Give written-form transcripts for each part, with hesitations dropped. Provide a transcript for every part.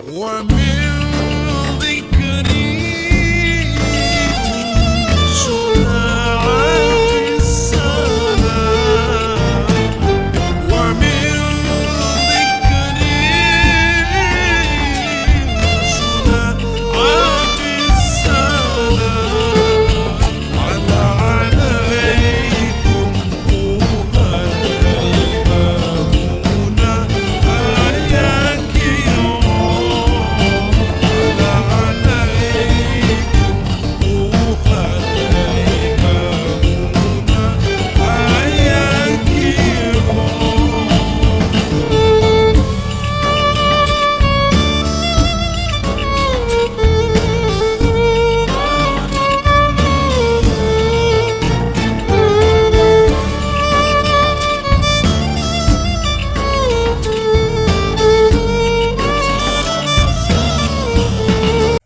ومن ذكري شفاعة السلام ومن ذكري شفاعة السلام على عليكم إمامنا آياك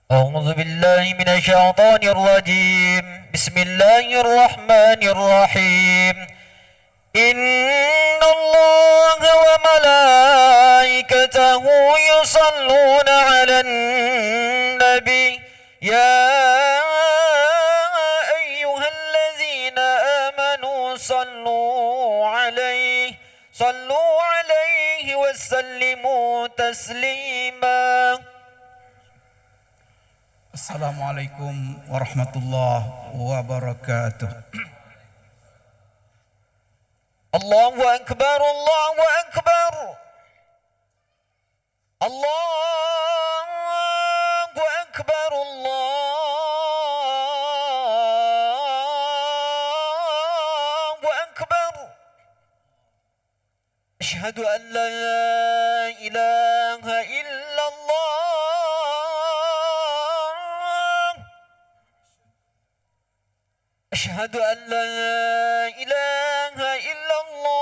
أعوذ بالله من الشيطان الرجيم. بسم الله الرحمن الرحيم. إن الله وملائكته يصلون على النبي يا أيها الذين آمنوا صلوا عليه وسلموا تسليما. Assalamualaikum warahmatullahi wabarakatuh. Allahu Akbar, Allahu Akbar, Allahu Akbar, Allahu Akbar. Asyhadu an la ilaha illallah. أشهد أن لا إله إلا الله.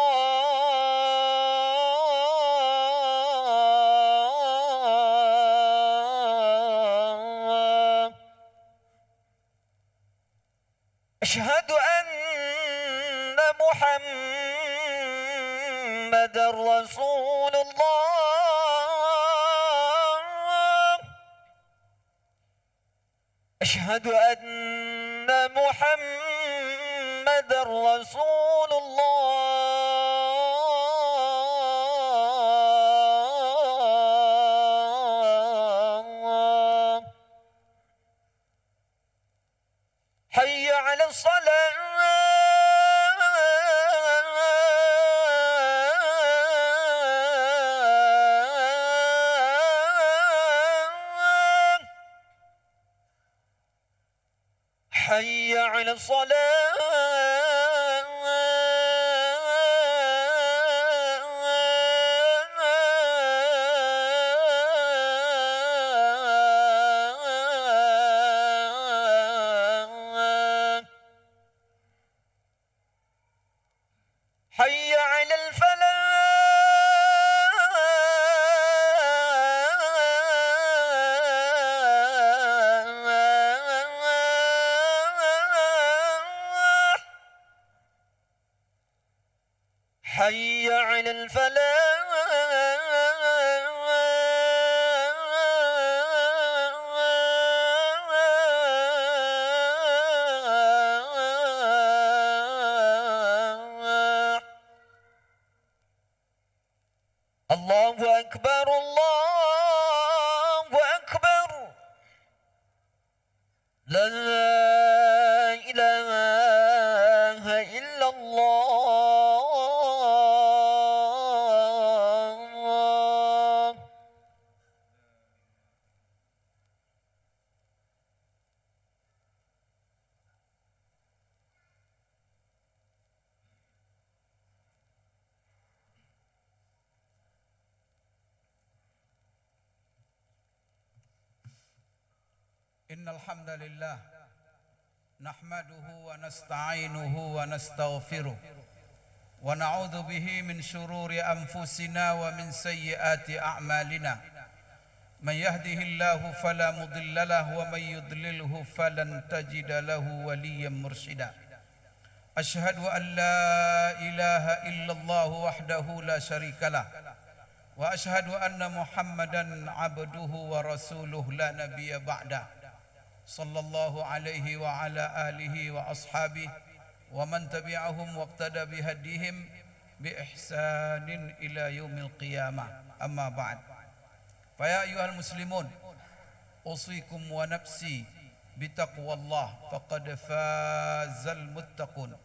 أشهد أن محمد رسول الله. أشهد أن محمد رسول الله. حي على الصلاة. حي على الصلاة. حي على الفلاح. حي على الفلاح. الله أكبر، الله أكبر. لا إله إلا الله. Innal hamdalillah nahmaduhu wa nasta'inuhu wa nastaghfiruh wa na'udzu bihi min shururi anfusina wa min sayyiati a'malina. Man yahdihillahu fala mudilla lahu wa man yudlilhu falan tajida lahu waliyyan mursyida. Asyhadu an la ilaha illallah wahdahu la syarikalah وأشهد أن محمدا عبده ورسوله لا نبي بعده صلى الله عليه وعلى آله وأصحابه ومن تبعهم واقتدى بهديهم بإحسان إلى يوم القيامة أما بعد فيا أيها المسلمون أوصيكم ونفسي بتقوى الله فقد فاز المتقون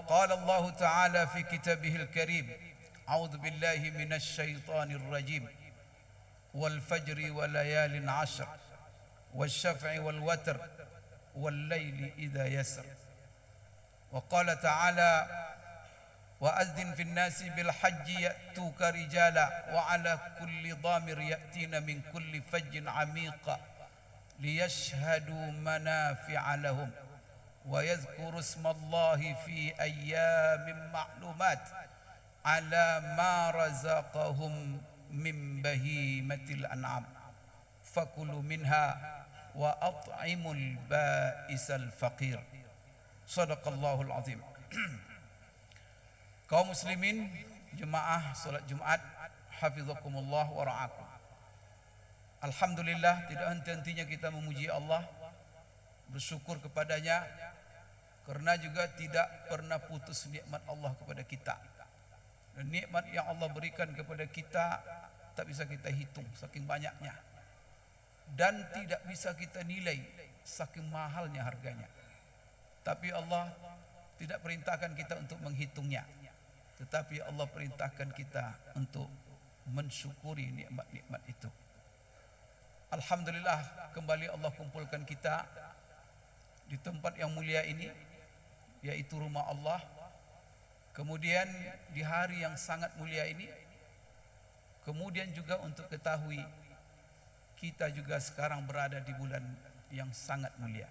قال الله تعالى في كتابه الكريم أعوذ بالله من الشيطان الرجيم والفجر وليال عشر والشفع والوتر والليل إذا يسر وقال تعالى وأذن في الناس بالحج يأتوك رجالا وعلى كل ضامر يأتين من كل فج عميق ليشهدوا منافع لهم ويذكروا اسم الله في أيام معلومات على ما رزقهم من بهيمة الأنعام فكلوا منها وأطعموا البائس الفقير صدق الله العظيم. Kaum muslimin, jemaah salat Jumat, hafizakumullah wa ra'akum. Alhamdulillah, tidak henti-hentinya kita memuji Allah, bersyukur kepadanya, karena juga tidak pernah putus nikmat Allah kepada kita. Dan nikmat yang Allah berikan kepada kita tak bisa kita hitung saking banyaknya, dan tidak bisa kita nilai saking mahalnya harganya. Tapi Allah tidak perintahkan kita untuk menghitungnya, tetapi Allah perintahkan kita untuk mensyukuri nikmat-nikmat itu. Alhamdulillah, kembali Allah kumpulkan kita di tempat yang mulia ini, yaitu rumah Allah. Kemudian di hari yang sangat mulia ini, kemudian juga untuk ketahui kita juga sekarang berada di bulan yang sangat mulia.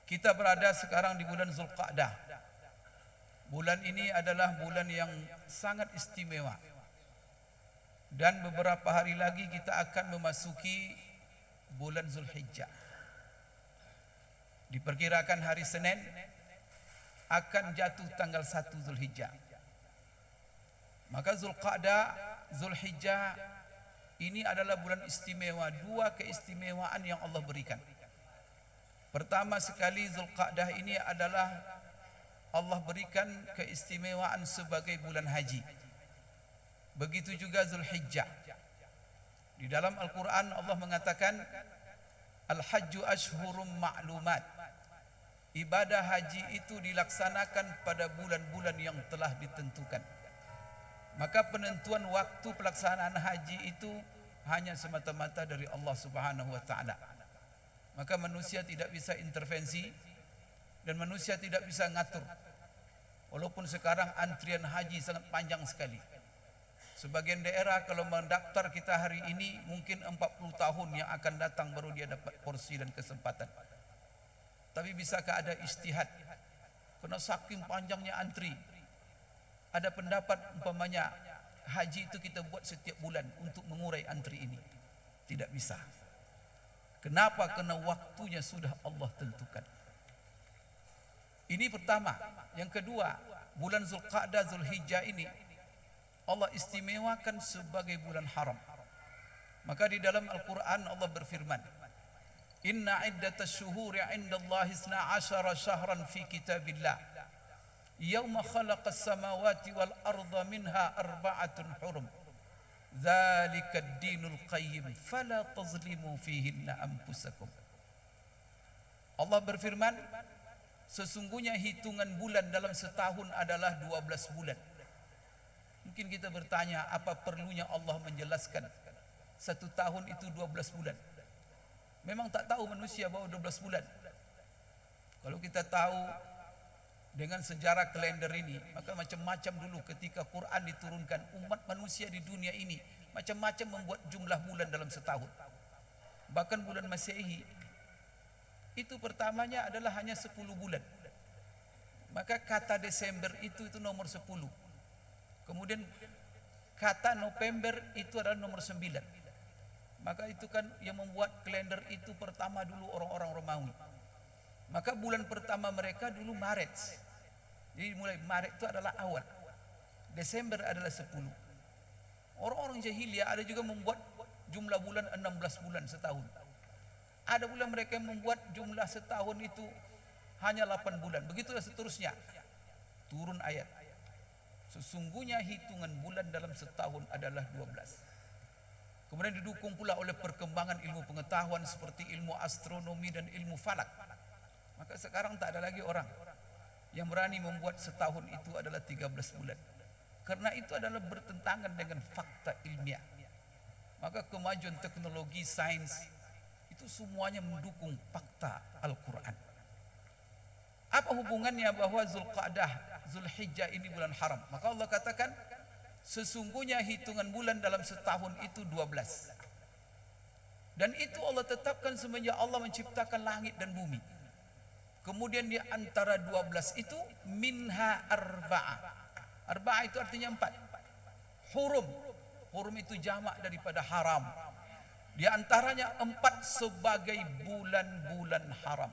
Kita berada sekarang di bulan Zulqa'dah. Bulan ini adalah bulan yang sangat istimewa. Dan beberapa hari lagi kita akan memasuki bulan Zulhijjah. Diperkirakan hari Senin akan jatuh tanggal 1 Zulhijjah. Maka Zulqa'dah, Zulhijjah ini adalah bulan istimewa. Dua keistimewaan yang Allah berikan. Pertama sekali, Zulqa'dah ini adalah Allah berikan keistimewaan sebagai bulan haji. Begitu juga Zulhijjah. Di dalam Al-Quran Allah mengatakan Al-Hajju ashhurum ma'lumat. Ibadah haji itu dilaksanakan pada bulan-bulan yang telah ditentukan. Maka penentuan waktu pelaksanaan haji itu hanya semata-mata dari Allah Subhanahu wa taala. Maka manusia tidak bisa intervensi dan manusia tidak bisa ngatur. Walaupun sekarang antrian haji sangat panjang sekali. Sebagian daerah kalau mendaftar kita hari ini mungkin 40 tahun yang akan datang baru dia dapat porsi dan kesempatan. Tapi bisakah ada istihad? Karena saking panjangnya antri. Ada pendapat umpamanya haji itu kita buat setiap bulan untuk mengurai antri ini. Tidak bisa. Kenapa? Karena waktunya sudah Allah tentukan. Ini pertama. Yang kedua, bulan Zulqa'dah, Zulhijjah ini Allah istimewakan sebagai bulan haram. Maka di dalam Al-Quran Allah berfirman, Inna iddatash syuhuri indallahi 12 syahran fi kitabillah Yawma khalaqas samawati wal arda minha arba'atun hurum Dzalika ad-dinul qayyim fala tazlimu fihinna anfusakum. Allah berfirman, sesungguhnya hitungan bulan dalam setahun adalah 12 bulan. Mungkin kita bertanya, apa perlunya Allah menjelaskan satu tahun itu 12 bulan? Memang tak tahu manusia bahwa 12 bulan. Kalau kita tahu dengan sejarah kalender ini, maka macam-macam dulu ketika Quran diturunkan, umat manusia di dunia ini macam-macam membuat jumlah bulan dalam setahun. Bahkan bulan Masehi itu pertamanya adalah hanya 10 bulan. Maka kata Desember itu nomor 10. Kemudian kata November itu adalah nomor 9. Maka itu kan yang membuat kalender itu pertama dulu orang-orang Romawi. Maka bulan pertama mereka dulu Maret. Jadi mulai Maret itu adalah awal. Desember adalah 10. Orang-orang jahiliyah ada juga membuat jumlah bulan 16 bulan setahun. Ada pula mereka yang membuat jumlah setahun itu hanya 8 bulan. Begitulah seterusnya. Turun ayat. Sesungguhnya hitungan bulan dalam setahun adalah 12. Kemudian didukung pula oleh perkembangan ilmu pengetahuan seperti ilmu astronomi dan ilmu falak. Maka sekarang tak ada lagi orang yang berani membuat setahun itu adalah 13 bulan. Karena itu adalah bertentangan dengan fakta ilmiah. Maka kemajuan teknologi, sains itu semuanya mendukung fakta Al-Quran. Apa hubungannya bahwa Zulqa'dah, Zulhijjah ini bulan haram? Maka Allah katakan sesungguhnya hitungan bulan dalam setahun itu 12. Dan itu Allah tetapkan semenjak Allah menciptakan langit dan bumi. Kemudian di antara 12 itu minha arba'ah. Arba'ah itu artinya 4. Hurum. Hurum itu jamak daripada haram. Di antaranya 4 sebagai bulan-bulan haram.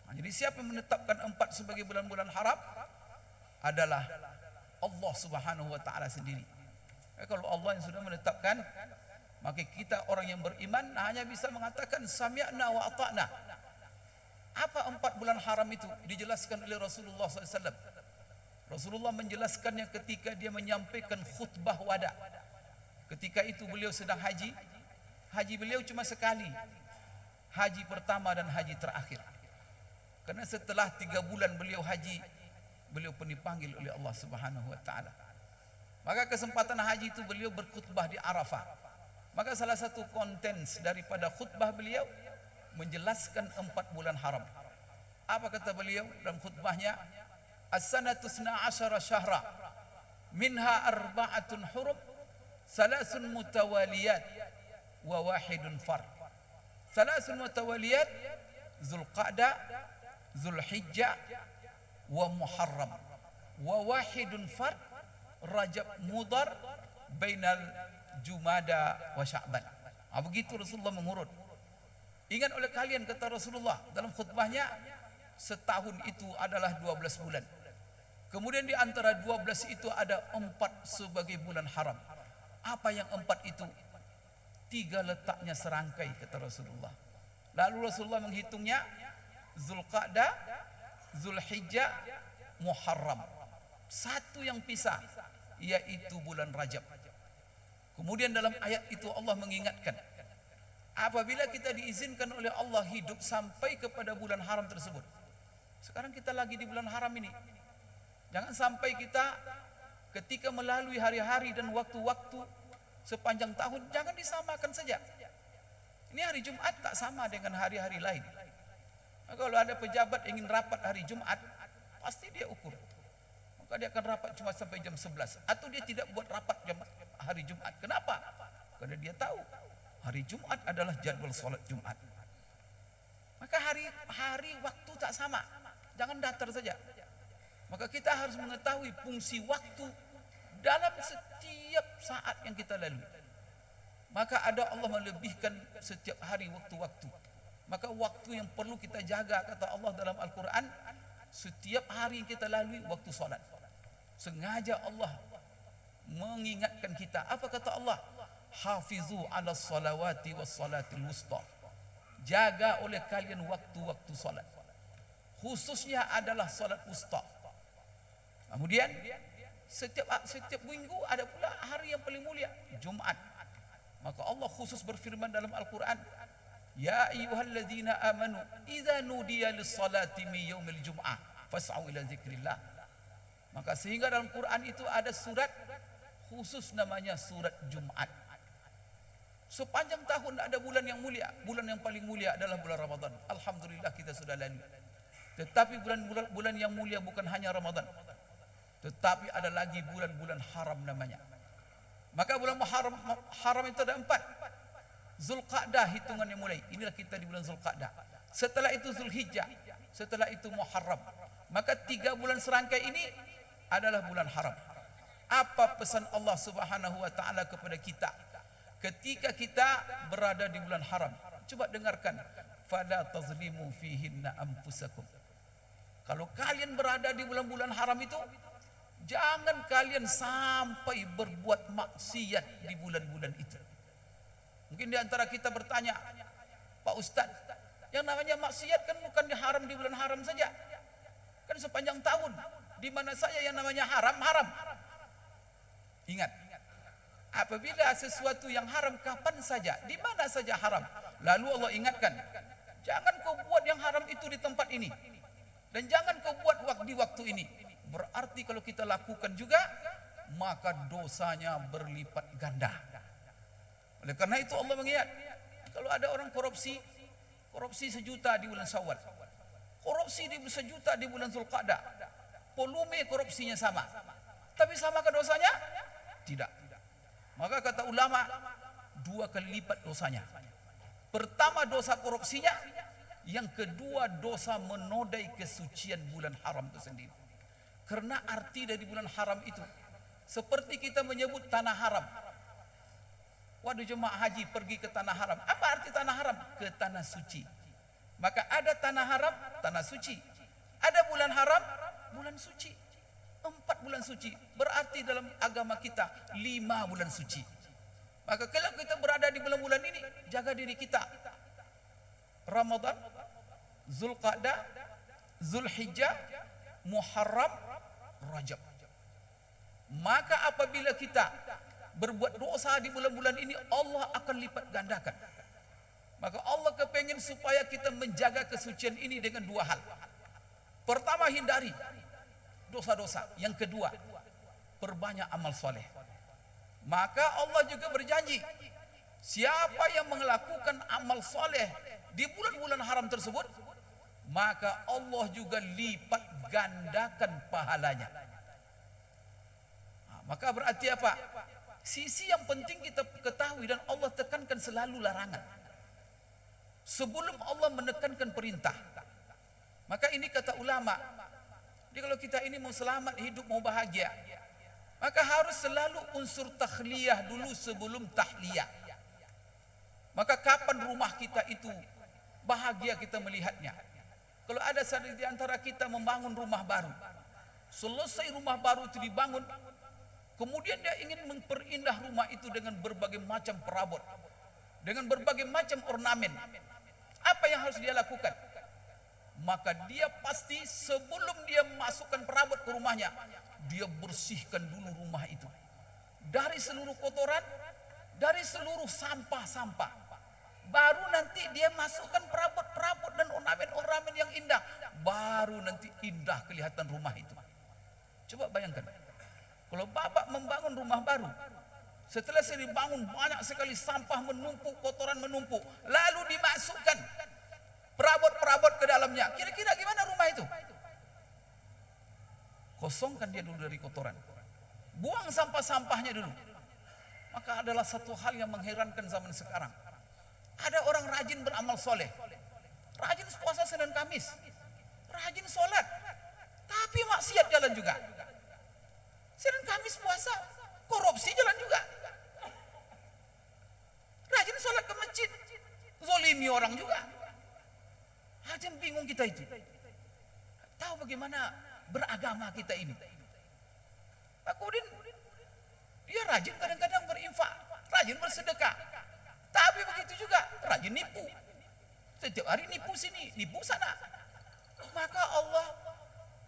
Jadi siapa yang menetapkan 4 sebagai bulan-bulan haram? Adalah Allah Subhanahu wa ta'ala sendiri. Kalau Allah yang sudah menetapkan, maka kita orang yang beriman hanya bisa mengatakan sami'na wa ata'na. Apa 4 bulan haram itu? Dijelaskan oleh Rasulullah SAW. Rasulullah menjelaskannya ketika dia menyampaikan khutbah wada. Ketika itu beliau sedang haji. Haji beliau cuma sekali. Haji pertama dan haji terakhir. Karena setelah 3 bulan beliau haji, beliau pun dipanggil oleh Allah Subhanahu wa ta'ala. Maka kesempatan haji itu beliau berkhutbah di Arafah. Maka salah satu konten daripada khutbah beliau menjelaskan 4 bulan haram. Apa kata beliau dalam khutbahnya? As-sanatu 12 syahra minha arba'atun hurum salasun mutawaliyat wa wahidun fard. Salasun mutawaliyat Zulqa'dah, Zulhijjah wa Muharram wa wahidun fard Rajab Mudhar bainal Jumada wa Sya'ban. Begitu Rasulullah mengurut. Ingat oleh kalian, kata Rasulullah dalam khutbahnya, setahun itu adalah 12 bulan. Kemudian di antara 12 itu ada 4 sebagai bulan haram. Apa yang 4 itu? 3 letaknya serangkai, kata Rasulullah. Lalu Rasulullah menghitungnya, Zulqa'dah, Zulhijjah, Muharram. 1 yang pisah, yaitu bulan Rajab. Kemudian dalam ayat itu Allah mengingatkan, apabila kita diizinkan oleh Allah hidup sampai kepada bulan haram tersebut. Sekarang kita lagi di bulan haram ini. Jangan sampai kita ketika melalui hari-hari dan waktu-waktu sepanjang tahun, jangan disamakan saja. Ini hari Jumat tak sama dengan hari-hari lain. Nah, kalau ada pejabat ingin rapat hari Jumat, pasti dia ukur. Maka dia akan rapat cuma sampai jam 11. Atau dia tidak buat rapat hari Jumat. Kenapa? Karena dia tahu hari Jumat adalah jadwal solat Jumat. Maka hari waktu tak sama. Jangan datar saja. Maka kita harus mengetahui fungsi waktu dalam setiap saat yang kita lalui. Maka ada Allah melebihkan setiap hari waktu-waktu. Maka waktu yang perlu kita jaga, kata Allah dalam Al-Quran, setiap hari yang kita lalui waktu solat. Sengaja Allah mengingatkan kita. Apa kata Allah? Hafizu ala salawati was salatil wusta. Jaga oleh kalian waktu-waktu salat. Khususnya adalah salat wusta. Kemudian setiap minggu ada pula hari yang paling mulia, Jumat. Maka Allah khusus berfirman dalam Al-Quran, Ya ayyuhalladzina amanu idza nudiya lis-salati min yaumil jum'ah fas'au ila dzikrillah. Maka sehingga dalam Quran itu ada surat khusus namanya surat Jumat. Sepanjang tahun ada bulan yang mulia. Bulan yang paling mulia adalah bulan Ramadan. Alhamdulillah kita sudah lalui. Tetapi bulan yang mulia bukan hanya Ramadan, tetapi ada lagi bulan-bulan haram namanya. Maka bulan haram itu ada 4. Zulqa'dah hitungannya mulai. Inilah kita di bulan Zulqa'dah. Setelah itu Zulhijjah. Setelah itu Muharram. Maka 3 bulan serangkai ini adalah bulan haram. Apa pesan Allah Subhanahu wa ta'ala kepada kita ketika kita berada di bulan haram? Coba dengarkan. Fala tazlimu fihinna anfusakum. Kalau kalian berada di bulan-bulan haram itu, Jangan kalian sampai berbuat maksiat di bulan-bulan itu. Mungkin di antara kita bertanya, Pak Ustadz, yang namanya maksiat kan bukan haram di bulan haram saja. Kan sepanjang tahun. Di mana saja yang namanya haram, haram. Ingat, apabila sesuatu yang haram kapan saja, di mana saja haram. Lalu Allah ingatkan, jangan kau buat yang haram itu di tempat ini. Dan jangan kau buat di waktu ini. Berarti kalau kita lakukan juga, maka dosanya berlipat ganda. Oleh karena itu Allah mengingat, kalau ada orang korupsi 1 juta di bulan Syawal, korupsi di 1 juta di bulan Zulqa'dah, volume korupsinya sama, tapi samakah dosanya? Tidak. Maka kata ulama, 2 kali lipat dosanya. Pertama dosa korupsinya, yang kedua dosa menodai kesucian bulan haram itu sendiri. Karena arti dari bulan haram itu seperti kita menyebut tanah haram. Waduh, jemaah haji pergi ke tanah haram. Apa arti tanah haram? Ke tanah suci. Maka ada tanah haram, tanah suci. Ada bulan haram, bulan suci. 4 bulan suci. Berarti dalam agama kita 5 bulan suci. Maka kalau kita berada di bulan-bulan ini, jaga diri kita. Ramadan, Zulqa'dah, Zulhijjah, Muharram, Rajab. Maka apabila kita berbuat dosa di bulan-bulan ini, Allah akan lipat gandakan. Maka Allah kepengen supaya kita menjaga kesucian ini dengan 2 hal. Pertama, hindari dosa-dosa. Yang kedua, perbanyak amal soleh. Maka Allah juga berjanji, siapa yang melakukan amal soleh di bulan-bulan haram tersebut, maka Allah juga lipat gandakan pahalanya. Maka berarti apa? Sisi yang penting kita ketahui dan Allah tekankan selalu larangan. Sebelum Allah menekankan perintah. Maka ini kata ulama, jadi kalau kita ini mau selamat hidup, mau bahagia, maka harus selalu unsur takhliyah dulu sebelum tahliyah. Maka kapan rumah kita itu bahagia kita melihatnya? Kalau ada di antara kita membangun rumah baru, selesai rumah baru itu dibangun, kemudian dia ingin memperindah rumah itu dengan berbagai macam perabot, dengan berbagai macam ornamen. Apa yang harus dia lakukan? Maka dia pasti sebelum dia masukkan perabot ke rumahnya, dia bersihkan dulu rumah itu dari seluruh kotoran, dari seluruh sampah-sampah. Baru nanti dia masukkan perabot-perabot dan ornamen-ornamen yang indah. Baru nanti indah kelihatan rumah itu. Coba bayangkan, kalau bapak membangun rumah baru, setelah saya dibangun banyak sekali sampah menumpuk, kotoran menumpuk, lalu dimasukkan perabot-perabot ke dalamnya. Kira-kira gimana rumah itu? Kosongkan dia dulu dari kotoran. Buang sampah-sampahnya dulu. Maka adalah satu hal yang mengherankan zaman sekarang. Ada orang rajin beramal soleh, rajin puasa Senin Kamis, rajin sholat, tapi maksiat jalan juga. Senin Kamis puasa, korupsi jalan juga. Rajin sholat ke masjid, zolimi orang juga. Rajin, bingung kita itu. Tahu bagaimana beragama kita ini. Kemudian dia rajin kadang-kadang berinfak, rajin bersedekah. Tapi begitu juga rajin nipu. Setiap hari nipu sini, nipu sana. Maka Allah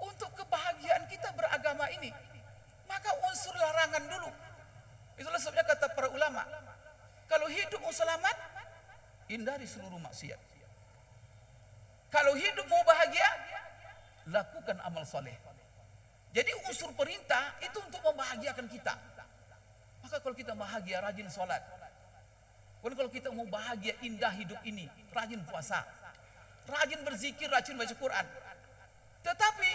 untuk kebahagiaan kita beragama ini, maka unsur larangan dulu. Itulah sebabnya kata para ulama, kalau hidup mau selamat, hindari seluruh maksiat. Kalau hidup mau bahagia, lakukan amal soleh. Jadi unsur perintah itu untuk membahagiakan kita. Maka kalau kita bahagia, rajin sholat. Kalau kita mau bahagia, indah hidup ini, rajin puasa, rajin berzikir, rajin baca Quran. Tetapi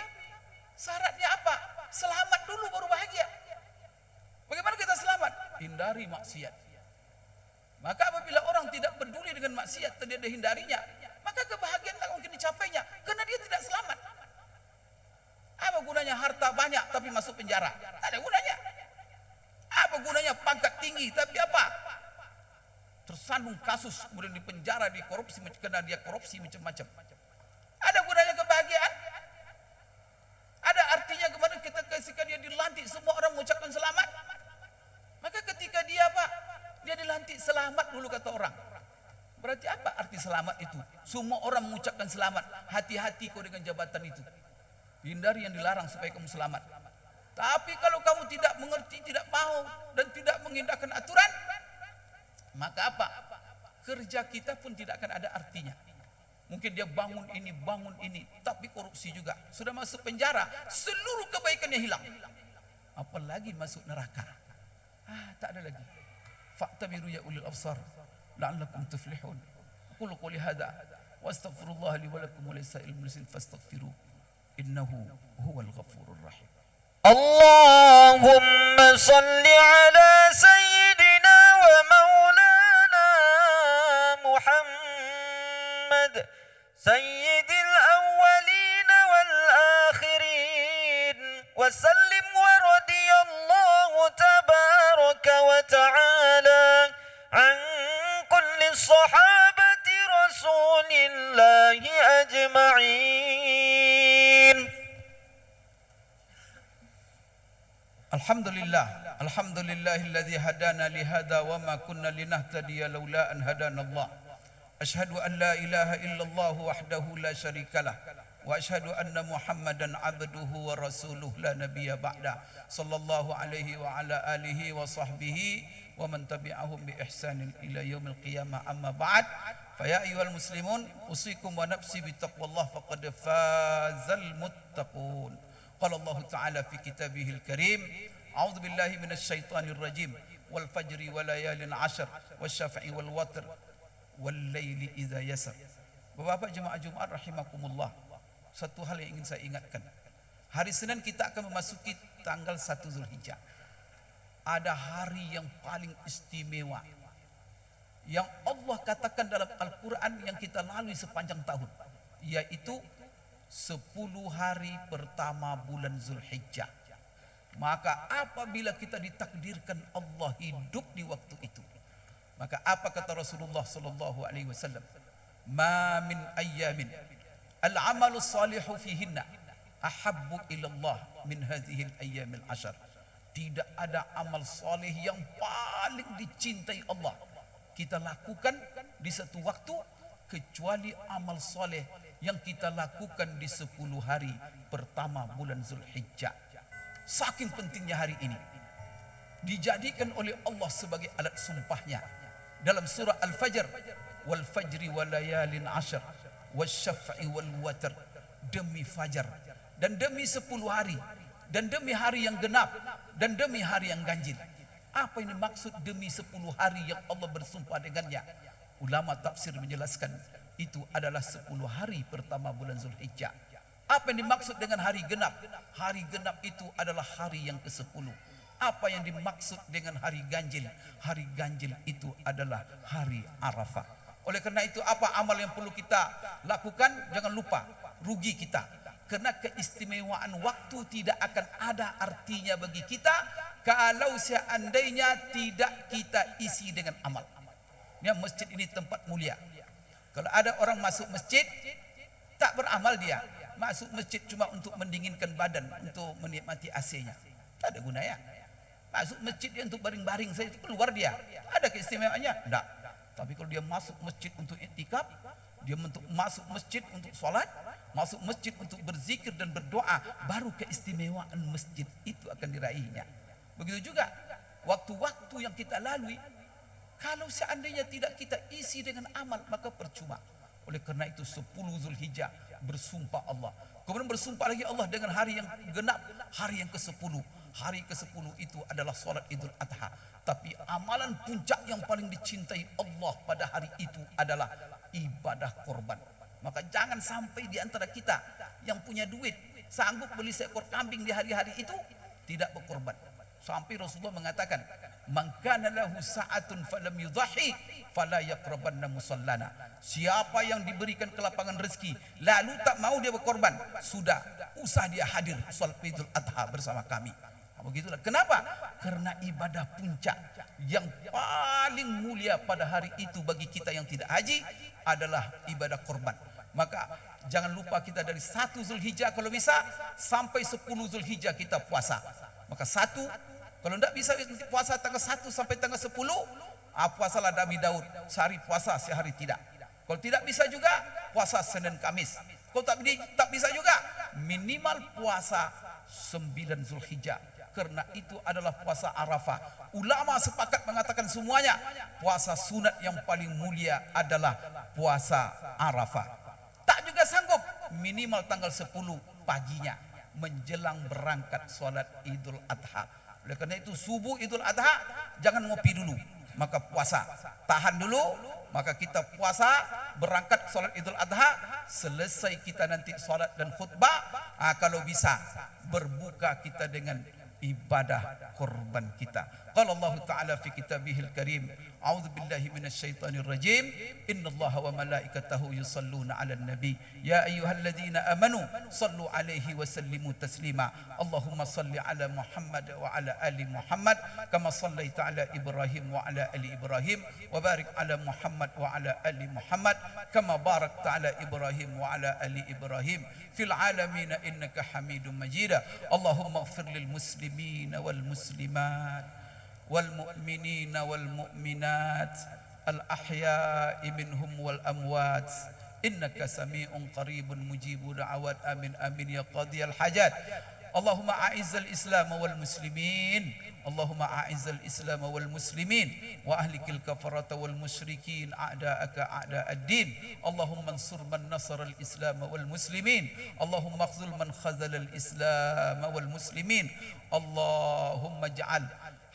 syaratnya apa? Selamat dulu baru bahagia. Bagaimana kita selamat? Hindari maksiat. Maka apabila orang tidak peduli dengan maksiat, tidak dihindarinya, maka kebahagiaan tak mungkin dicapainya, karena dia tidak selamat. Apa gunanya harta banyak tapi masuk penjara? Tak ada gunanya. Apa gunanya pangkat tinggi tapi apa? Tersandung kasus, kemudian dipenjara, dikorupsi, karena dia korupsi macam-macam. Ada gunanya kebahagiaan? Ada artinya kemarin kita kasihkan dia dilantik selamat dulu kata orang. Berarti apa arti selamat itu? Semua orang mengucapkan selamat. Hati-hati kau dengan jabatan itu. Hindari yang dilarang supaya kamu selamat. Tapi kalau kamu tidak mengerti, tidak mau dan tidak mengindahkan aturan, maka apa? Kerja kita pun tidak akan ada artinya. Mungkin dia bangun ini, tapi korupsi juga. Sudah masuk penjara, seluruh kebaikannya hilang. Apalagi masuk neraka. Tak ada lagi. Fa'tabiru ya ulil absar la'allakum tuflihun. Aqulu qouli hadza wa astaghfirullah li wa lakum wa lisa'il muslimin fastaghfiru innahu huwal ghafurur rahim. اللهم صل على سيدنا ومولانا محمد سيد الأولين والآخرين وسلم ورضي الله تبارك وتعالى عن كل الصحابة رسول الله أجمعين. Alhamdulillahilladzi hadana lihada wa ma kunna linahtadiya laula an hadana Allah. Asyhadu an la ilaha illallah wahdahu la syarikalah wa asyhadu anna Muhammadan abduhu wa rasuluh la nabiyya ba'da. Sallallahu alaihi wa ala alihi wa sahbihi wa man tabi'ahum bi ihsanin ila yaumil qiyamah, amma ba'd. Fa ya ayyuhal muslimun usikum wa nafsi bi taqwallah faqad fazal muttaqun. Qala Allah Ta'ala fi kitabihil karim, a'udzu billahi minasy syaithanir rajim, wal fajri wa layalin 'ashr wasyafa'i wal watr wal laili idza yasr. Bapak-bapak jemaah Jumat rahimakumullah, satu hal yang ingin saya ingatkan. Hari Senin kita akan memasuki tanggal 1 Zulhijjah. Ada hari yang paling istimewa yang Allah katakan dalam Al-Quran yang kita lalui sepanjang tahun, yaitu 10 hari pertama bulan Zulhijjah. Maka apabila kita ditakdirkan Allah hidup di waktu itu, maka apa kata Rasulullah sallallahu alaihi wasallam? Ma min ayyamin al-amalu salihu fihinna ahabbu ila Allah min hadhihi al-ayyamil 'ashr. Tidak ada amal saleh yang paling dicintai Allah kita lakukan di satu waktu kecuali amal saleh yang kita lakukan di 10 hari pertama bulan Zulhijjah. Saking pentingnya hari ini dijadikan oleh Allah sebagai alat sumpahnya dalam surah Al-Fajr, wal fajri wal layalin 'ashr wasyaf'i wal watr, demi fajar dan demi 10 hari dan demi hari yang genap dan demi hari yang ganjil. Apa ini maksud demi 10 hari yang Allah bersumpah dengannya? Ulama tafsir menjelaskan itu adalah 10 hari pertama bulan Zulhijjah. Apa yang dimaksud dengan hari genap? Hari genap itu adalah hari yang ke-10. Apa yang dimaksud dengan hari ganjil? Hari ganjil itu adalah hari Arafah. Oleh karena itu apa amal yang perlu kita lakukan? Jangan lupa, rugi kita. Karena keistimewaan waktu tidak akan ada artinya bagi kita kalau seandainya tidak kita isi dengan amal. Ya, masjid ini tempat mulia. Kalau ada orang masuk masjid tak beramal, dia masuk masjid cuma untuk mendinginkan badan, untuk menikmati AC-nya, tak ada gunanya. Masuk masjid dia untuk baring-baring saja, keluar dia ada keistimewaannya? Tidak. Tapi kalau dia masuk masjid untuk iktikaf, dia masuk masjid untuk sholat, masuk masjid untuk berzikir dan berdoa, baru keistimewaan masjid itu akan diraihnya. Begitu juga waktu-waktu yang kita lalui, kalau seandainya tidak kita isi dengan amal, maka percuma. Oleh karena itu 10 Zulhijjah bersumpah Allah. Kemudian bersumpah lagi Allah dengan hari yang genap, hari yang ke-10. Hari ke-10 itu adalah salat Idul Adha. Tapi amalan puncak yang paling dicintai Allah pada hari itu adalah ibadah korban. Maka jangan sampai di antara kita yang punya duit sanggup beli seekor kambing di hari-hari itu tidak berkorban. Sampai Rasulullah mengatakan, man kana lahu sa'atun falam yudhahi fala yaqrabanna musallana. Siapa yang diberikan kelapangan rezeki lalu tak mau dia berkorban, sudah usah dia hadir salat Idul Adha bersama kami. Begitulah. Kenapa? Karena ibadah puncak yang paling mulia pada hari itu bagi kita yang tidak haji adalah ibadah korban. Maka jangan lupa kita dari 1 Zulhijjah kalau bisa sampai 10 Zulhijjah kita puasa. Maka 1, kalau tidak bisa puasa tanggal 1 sampai tanggal 10, Puasalah Nabi Daud, sehari puasa, sehari tidak. Kalau tidak bisa juga, puasa Senin Kamis. Kalau tak bisa juga, minimal puasa 9 Zulhijjah. Karena itu adalah puasa Arafah. Ulama sepakat mengatakan semuanya, puasa sunat yang paling mulia adalah puasa Arafah. Tak juga sanggup, minimal tanggal 10 paginya menjelang berangkat sholat Idul Adha. Oleh karena itu subuh Idul Adha jangan ngopi dulu, maka puasa. Tahan dulu, maka kita puasa, berangkat sholat Idul Adha, selesai kita nanti sholat dan khutbah. Kalau bisa berbuka kita dengan ibadah korban kita. Qala Allah Ta'ala fi kitabihil karim, a'udzu billahi minasyaitonir rajim, innallaha wa malaikatahu yusalluna 'alan nabi ya ayyuhalladzina amanu sallu 'alaihi wa sallimu taslima. Allahumma salli 'ala Muhammad wa 'ala ali Muhammad kama sallaita 'ala Ibrahim wa 'ala ali Ibrahim wa barik 'ala Muhammad wa 'ala ali Muhammad kama barakta 'ala Ibrahim wa 'ala ali Ibrahim fil 'alamin innaka Hamidum Majid. Allahumma ighfir lil muslimina wal muslimat والمؤمنين والمؤمنات الأحياء منهم والأموات إنك سميع قريب مجيب دعوات آمين آمين يا قاضي الحاجات. اللهم أعز الإسلام والمسلمين، اللهم أعز الإسلام والمسلمين وأهلك الكفرة والمشركين أعداءك أعداء الدين. اللهم انصر من نصر الإسلام والمسلمين، اللهم اخذل من خذل الإسلام والمسلمين. اللهم اجعل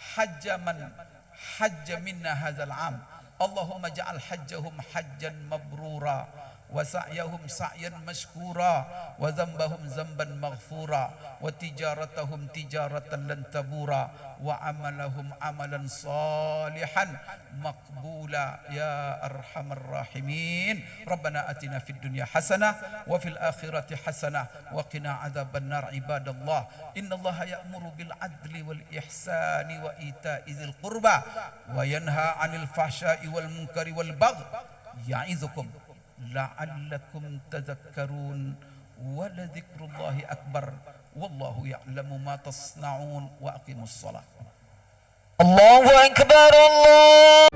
حج من حج منا هذا العام، اللهم اجعل حجهم حجا مبرورا وسعيهم سعيا مشكورا وذنبهم ذنبا مغفورا وتجارتهم تجارة لن تبورا وعملهم عملا صالحا مقبولا يا أرحم الراحمين. ربنا آتنا في الدنيا حسنة وفي الآخرة حسنة وقنا عذاب النار. عباد الله إن الله يأمر بالعدل والإحسان وإيتاء ذي القربى وينهى عن الفحشاء والمنكر والبغي يعظكم لعلكم تذكرون ولذكر الله أكبر والله يعلم ما تصنعون وأقيموا الصلاة. الله أكبر الله